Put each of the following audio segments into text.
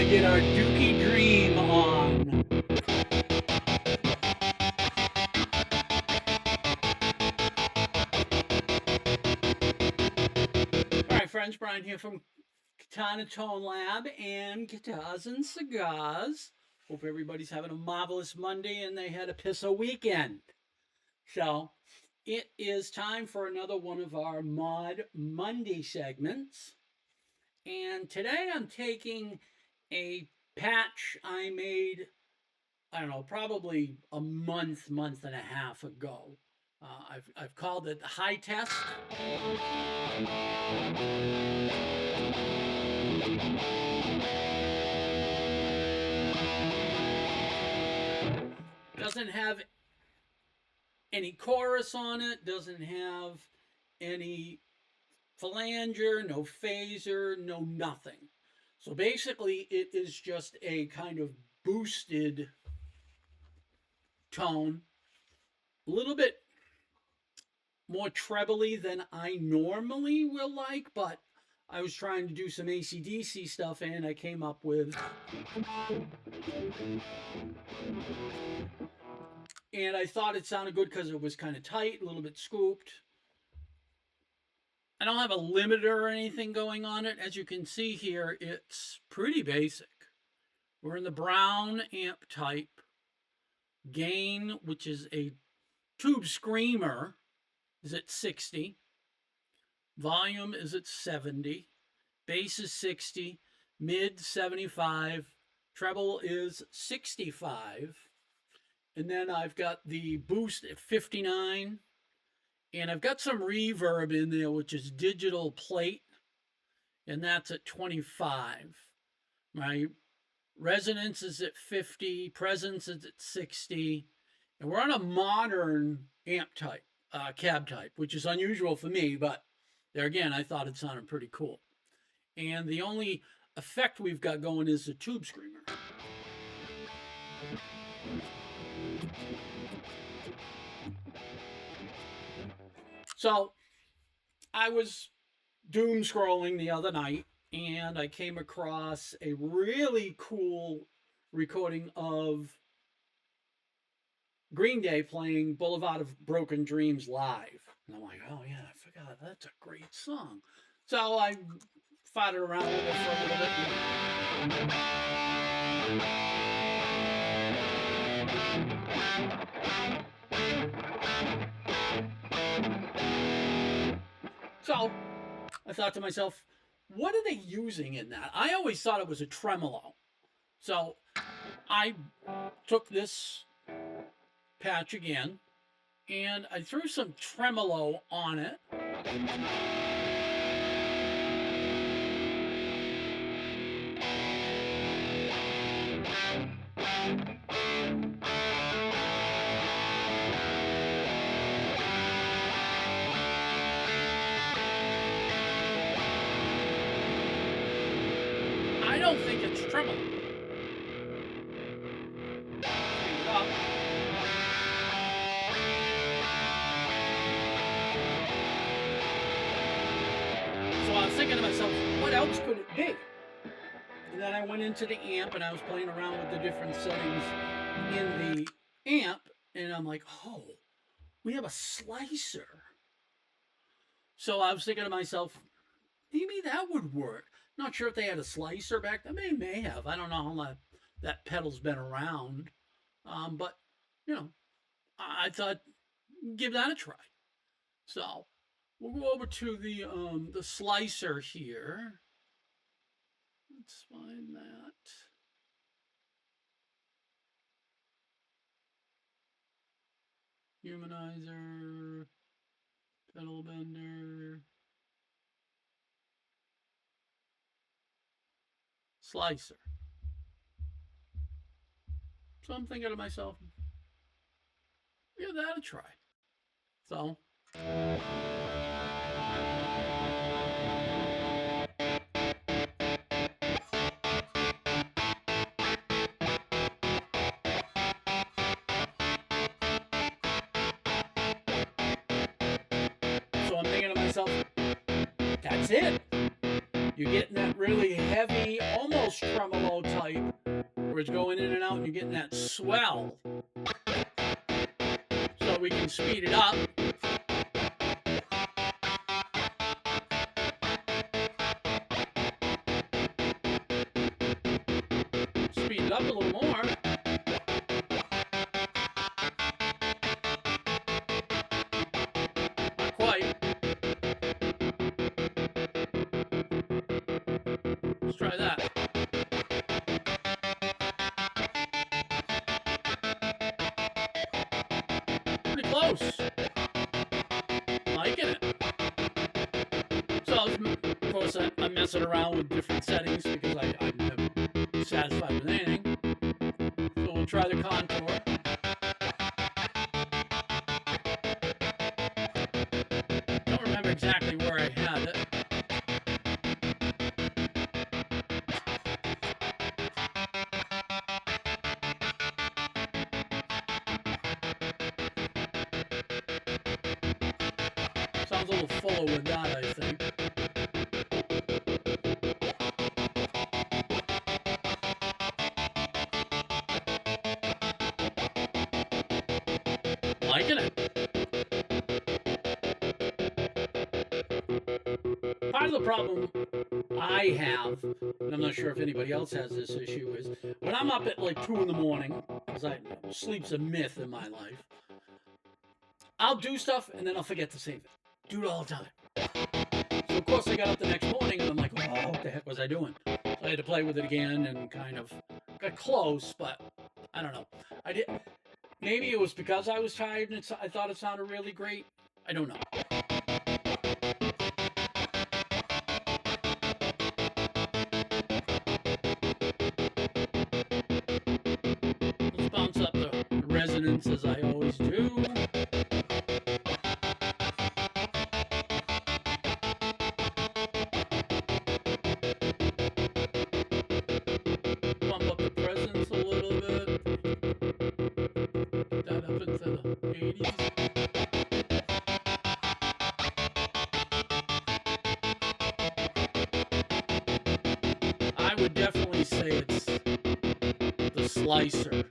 to get our Dookie Dream on. All right, friends, Brian here from Katana Tone Lab and Guitars and Cigars. Hope everybody's having a marvelous Monday and they had a pisso weekend. So, it is time for another one of our Mod Monday segments. And today I'm taking a patch I made, I don't know, probably a month and a half ago. I've called it the High Test. Doesn't have any chorus on it, doesn't have any flanger, no phaser, no nothing. So basically, it is just a kind of boosted tone, a little bit more trebly than I normally will like, but I was trying to do some AC/DC stuff and I came up with. And I thought it sounded good because it was kind of tight, a little bit scooped. I don't have a limiter or anything going on it. As you can see here, it's pretty basic. We're in the brown amp type. Gain, which is a tube screamer, is at 60. Volume is at 70. Bass is 60. Mid 75. Treble is 65. And then I've got the boost at 59. And I've got some reverb in there, which is digital plate, and that's at 25. My resonance is at 50, presence is at 60, and we're on a modern amp type, cab type, which is unusual for me, but there again, I thought it sounded pretty cool. And the only effect we've got going is the tube screamer. So I was doom scrolling the other night and I came across a really cool recording of Green Day playing Boulevard of Broken Dreams live. And I'm like, oh yeah, I forgot. That's a great song. So I fought it around with it for a little bit. So I thought to myself, what are they using in that? I always thought it was a tremolo. So I took this patch again and I threw some tremolo on it. I don't think it's tremolo. So I was thinking to myself, what else could it be? And then I went into the amp and I was playing around with the different settings in the amp, and I'm like, oh, we have a slicer. So I was thinking to myself, maybe that would work. Not sure if they had a slicer back then. They may have. I don't know how long that pedal's been around. But, you know, I thought, give that a try. So we'll go over to the slicer here. Let's find that. Humanizer, pedal bender. Slicer. So I'm thinking to myself, give that a try. So I'm thinking to myself, that's it. You're getting that really heavy, almost tremolo type chords going in and out and you're getting that swell. So we can speed it up. Speed it up a little more. Not quite. Let's try that. Pretty close. Liking it. So, of course, I'm messing around with different settings because I'm never satisfied with anything. So we'll try the contour. Don't remember exactly where I had it. Sounds a little fuller with that, I think. Liking it. Part of the problem I have, and I'm not sure if anybody else has this issue, is when I'm up at like 2 in the morning, because sleep's a myth in my life, I'll do stuff and then I'll forget to save it. Do it all the time. So of course I got up the next morning and I'm like, oh, what the heck was I doing? So I had to play with it again and kind of got close, but I don't know. Maybe it was because I was tired and I thought it sounded really great. I don't know. Let's bounce up the resonance as I always do. Bump up the presence a little bit. Get that up into the 80s. I would definitely say it's the slicer.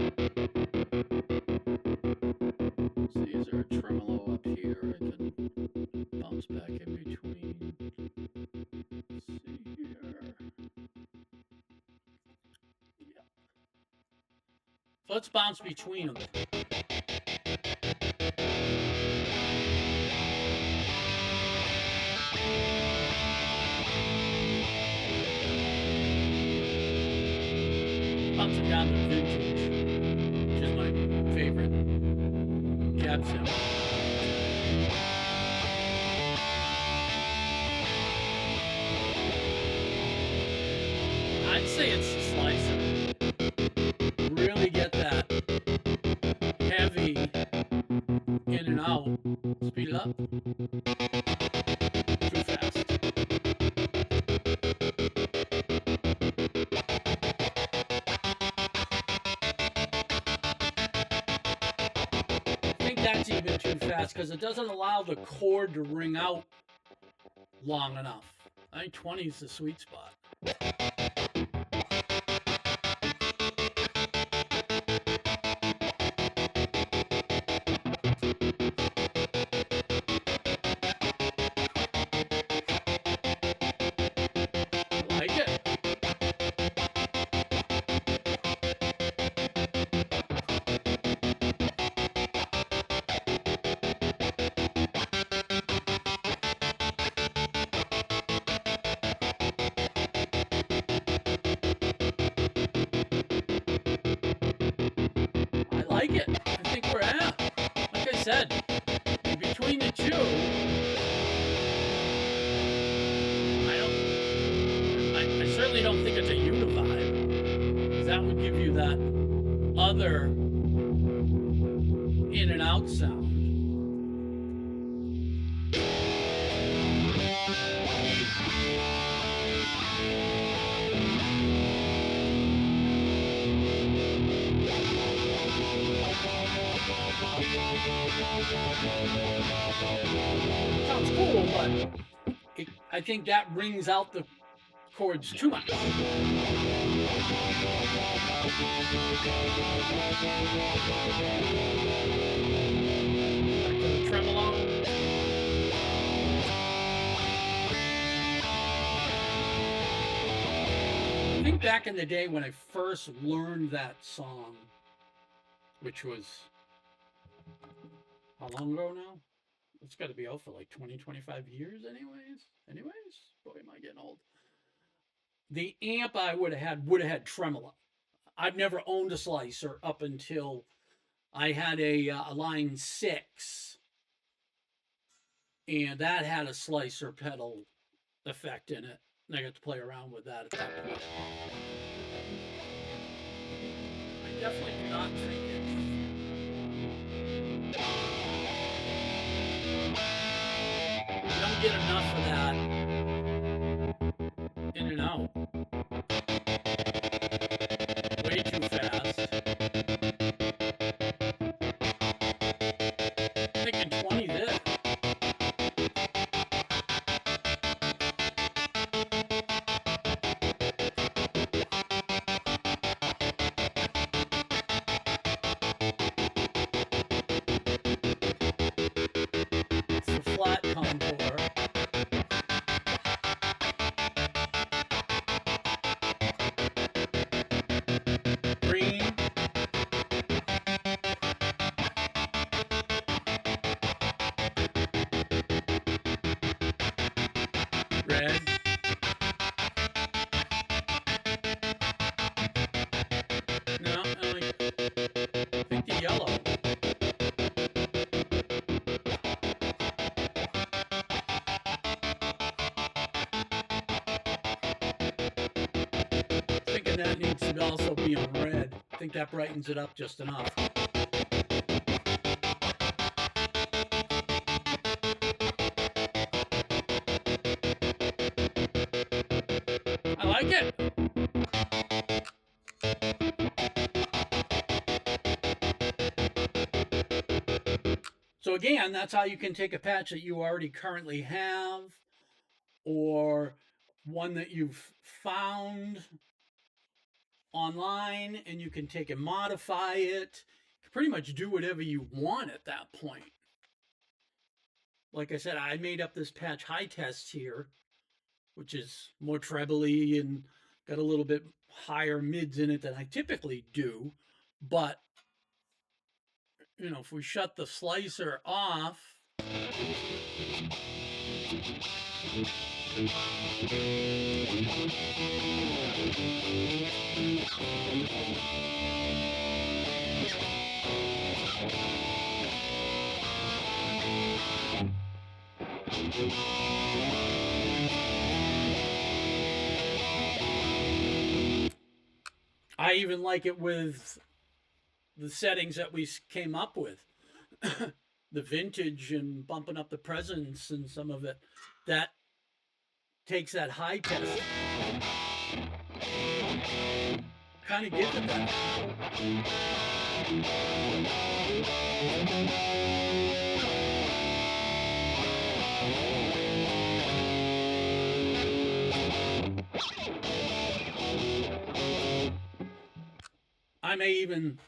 See, is there a tremolo up here I can bounce back in between? Let's see here. Yeah. So let's bounce between them. Bouncing down to vintage, which is my favorite cab sound. I'd say it's the slicer. Really get that heavy in and out. Speed it up. Too fast. I think that's even too fast because it doesn't allow the chord to ring out long enough. I think 20 is the sweet spot. Said, between the two, I certainly don't think it's a Univibe, because that would give you that other in and out sound. Sounds cool, but I think that rings out the chords too much. Back to the tremolo. I think back in the day when I first learned that song, which was how long ago now? It's got to be out for like 20, 25 years, anyways. Boy, am I getting old. The amp I would have had tremolo. I've never owned a slicer up until I had a line 6, and that had a slicer pedal effect in it. And I got to play around with that at that point. I definitely do not think you don't get enough of that in and out. Way too fast. I'm thinking 20 this. It's a flat contour. Green. Red. No, I think the yellow. Thinking that needs to also be on red. I think that brightens it up just enough. I like it. So again, that's how you can take a patch that you already currently have, or one that you've found online, and you can take and modify it. You can pretty much do whatever you want at that point. Like I said, I made up this patch high test here, which is more trebly and got a little bit higher mids in it than I typically do. But, you know, if we shut the slicer off, I even like it with the settings that we came up with. The vintage and bumping up the presence and some of it. That takes that high test. Kind of gives it that. I may even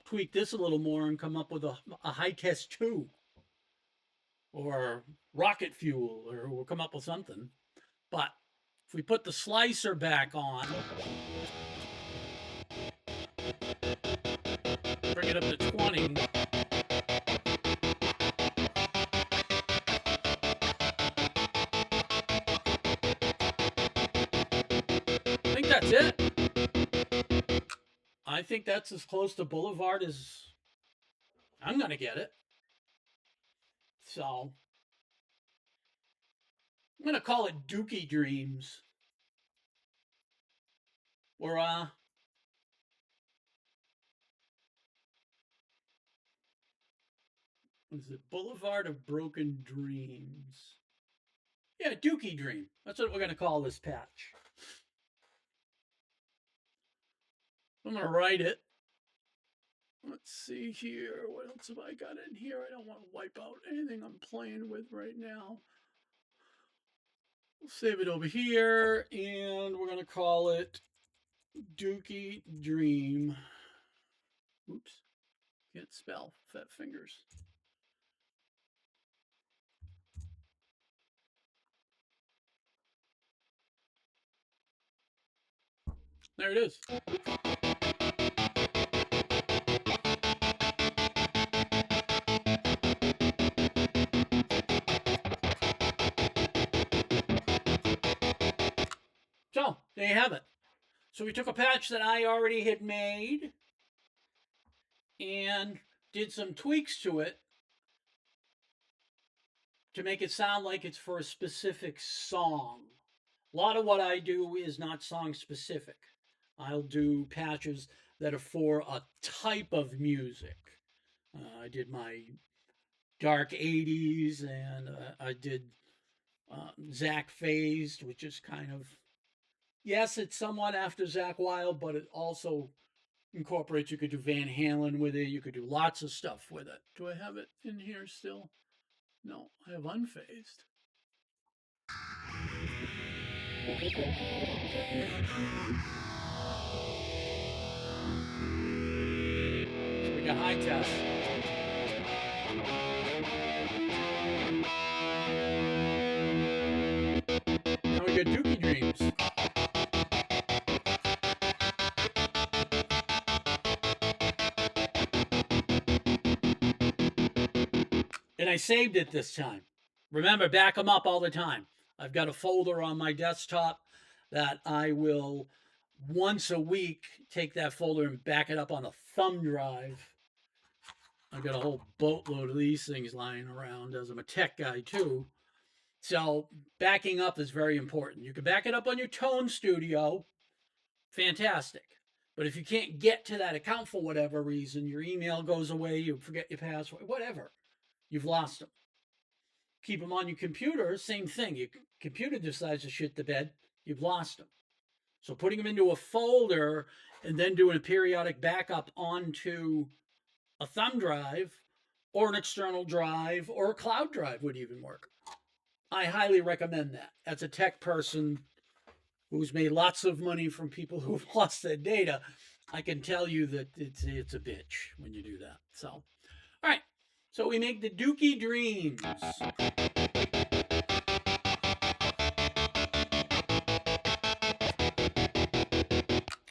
tweak this a little more and come up with a high test 2 or rocket fuel, or we'll come up with something. But if we put the slicer back on, bring it up to 20. I think that's it. I think that's as close to Boulevard as I'm going to get it. So I'm going to call it Dookie Dreams. Or, what is it? Boulevard of Broken Dreams. Yeah, Dookie Dream. That's what we're going to call this patch. I'm going to write it. Let's see here. What else have I got in here? I don't want to wipe out anything I'm playing with right now. We'll save it over here, and we're going to call it Dookie Dream. Oops, can't spell. Fat fingers. There it is. So, there you have it. So we took a patch that I already had made and did some tweaks to it to make it sound like it's for a specific song. A lot of what I do is not song specific. I'll do patches that are for a type of music. I did my dark 80s and I did Zach Phased, which is kind of, yes, it's somewhat after Zach Wild, but it also incorporates, you could do Van Halen with it, you could do lots of stuff with it. Do I have it in here still? No, I have unphased. So we got high test. Now we got Dookie Dreams. And I saved it this time. Remember, back them up all the time. I've got a folder on my desktop that I will once a week take that folder and back it up on a thumb drive. I've got a whole boatload of these things lying around as I'm a tech guy too. So backing up is very important. You can back it up on your Tone Studio. Fantastic. But if you can't get to that account for whatever reason, your email goes away, you forget your password, whatever, you've lost them. Keep them on your computer, same thing. Your computer decides to shit the bed, you've lost them. So putting them into a folder and then doing a periodic backup onto a thumb drive or an external drive or a cloud drive would even work. I highly recommend that. As a tech person who's made lots of money from people who've lost their data, I can tell you that it's a bitch when you do that. So, all right. So we make the Dookie Dreams.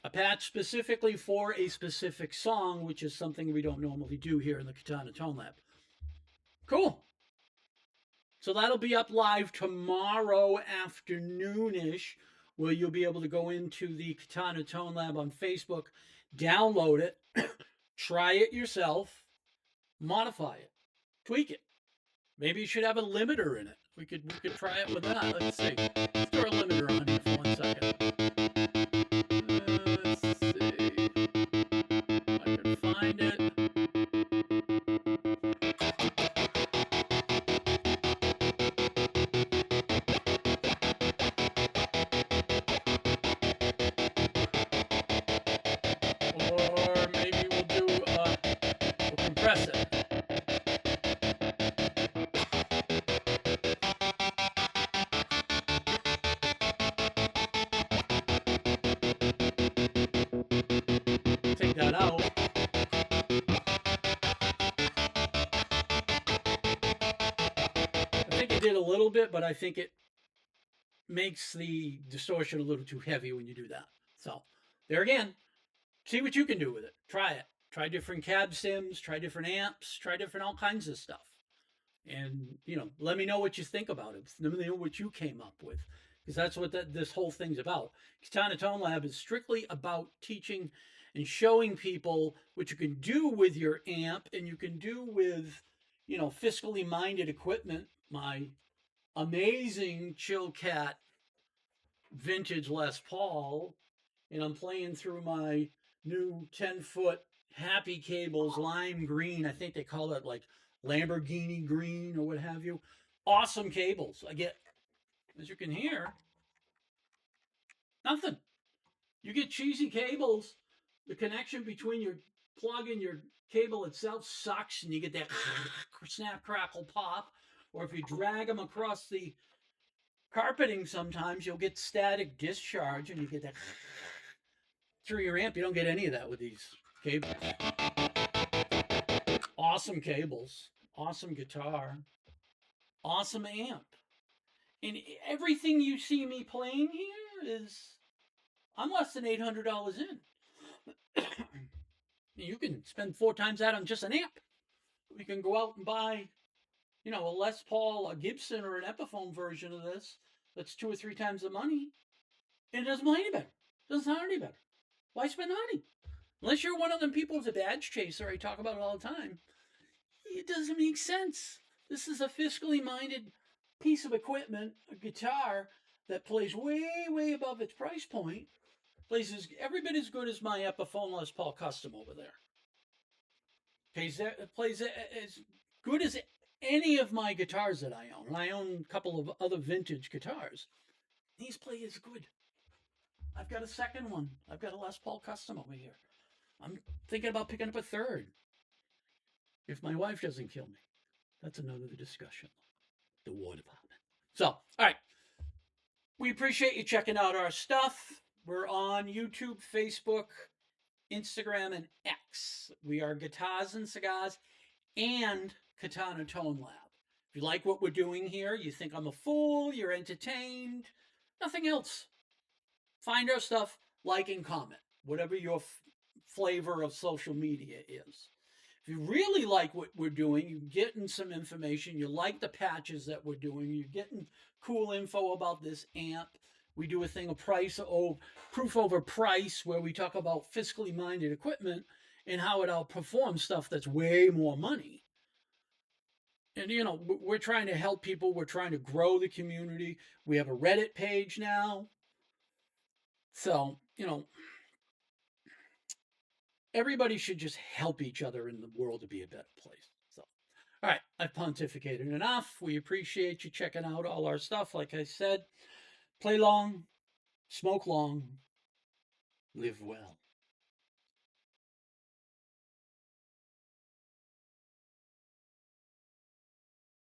A patch specifically for a specific song, which is something we don't normally do here in the Katana Tone Lab. Cool. So that'll be up live tomorrow afternoonish, where you'll be able to go into the Katana Tone Lab on Facebook, download it, try it yourself, modify it, tweak it. Maybe you should have a limiter in it. We could try it with that. Let's see. Let's throw a limiter on here for 1 second. Let's see if I can find it. Or maybe we'll compress it. Take that out. I think it did a little bit, but I think it makes the distortion a little too heavy when you do that. So there again, see what you can do with it. Try it. Try different cab sims, try different amps, try different all kinds of stuff. And, let me know what you think about it. Let me know what you came up with. Because that's what this whole thing's about. Katana Tone Lab is strictly about teaching and showing people what you can do with your amp and you can do with, fiscally minded equipment. My amazing Chill Cat vintage Les Paul, and I'm playing through my new 10-foot Happy Cables lime green. I think they call it like Lamborghini green or what have you. Awesome cables. I get, as you can hear, nothing. You get cheesy cables. The connection between your plug and your cable itself sucks, and you get that snap, crackle, pop. Or if you drag them across the carpeting, sometimes you'll get static discharge, and you get that. through your amp. You don't get any of that with these cables. Awesome cables, awesome guitar, awesome amp. And everything you see me playing here is, I'm less than $800 in. You can spend 4 times that on just an amp. We can go out and buy, a Les Paul, a Gibson, or an Epiphone version of this that's 2 or 3 times the money, and it doesn't play any better. It doesn't sound any better. Why spend money? Unless you're one of them people who's a badge chaser, I talk about it all the time. It doesn't make sense. This is a fiscally minded piece of equipment, a guitar that plays way, way above its price point. Plays every bit as good as my Epiphone Les Paul Custom over there. Plays as good as any of my guitars that I own. And I own a couple of other vintage guitars. These play as good. I've got a second one. I've got a Les Paul Custom over here. I'm thinking about picking up a third. If my wife doesn't kill me. That's another discussion. The War Department. So, all right. We appreciate you checking out our stuff. We're on YouTube, Facebook, Instagram, and X. We are Guitars and Cigars and Katana Tone Lab. If you like what we're doing here, you think I'm a fool, you're entertained, nothing else. Find our stuff, like and comment, whatever your flavor of social media is. If you really like what we're doing, you're getting some information, you like the patches that we're doing, you're getting cool info about this amp. We do a thing of proof over price, where we talk about fiscally minded equipment and how it outperforms stuff that's way more money. And, we're trying to help people. We're trying to grow the community. We have a Reddit page now. So, everybody should just help each other in the world to be a better place. So, all right, I've pontificated enough. We appreciate you checking out all our stuff. Like I said, play long, smoke long, live well.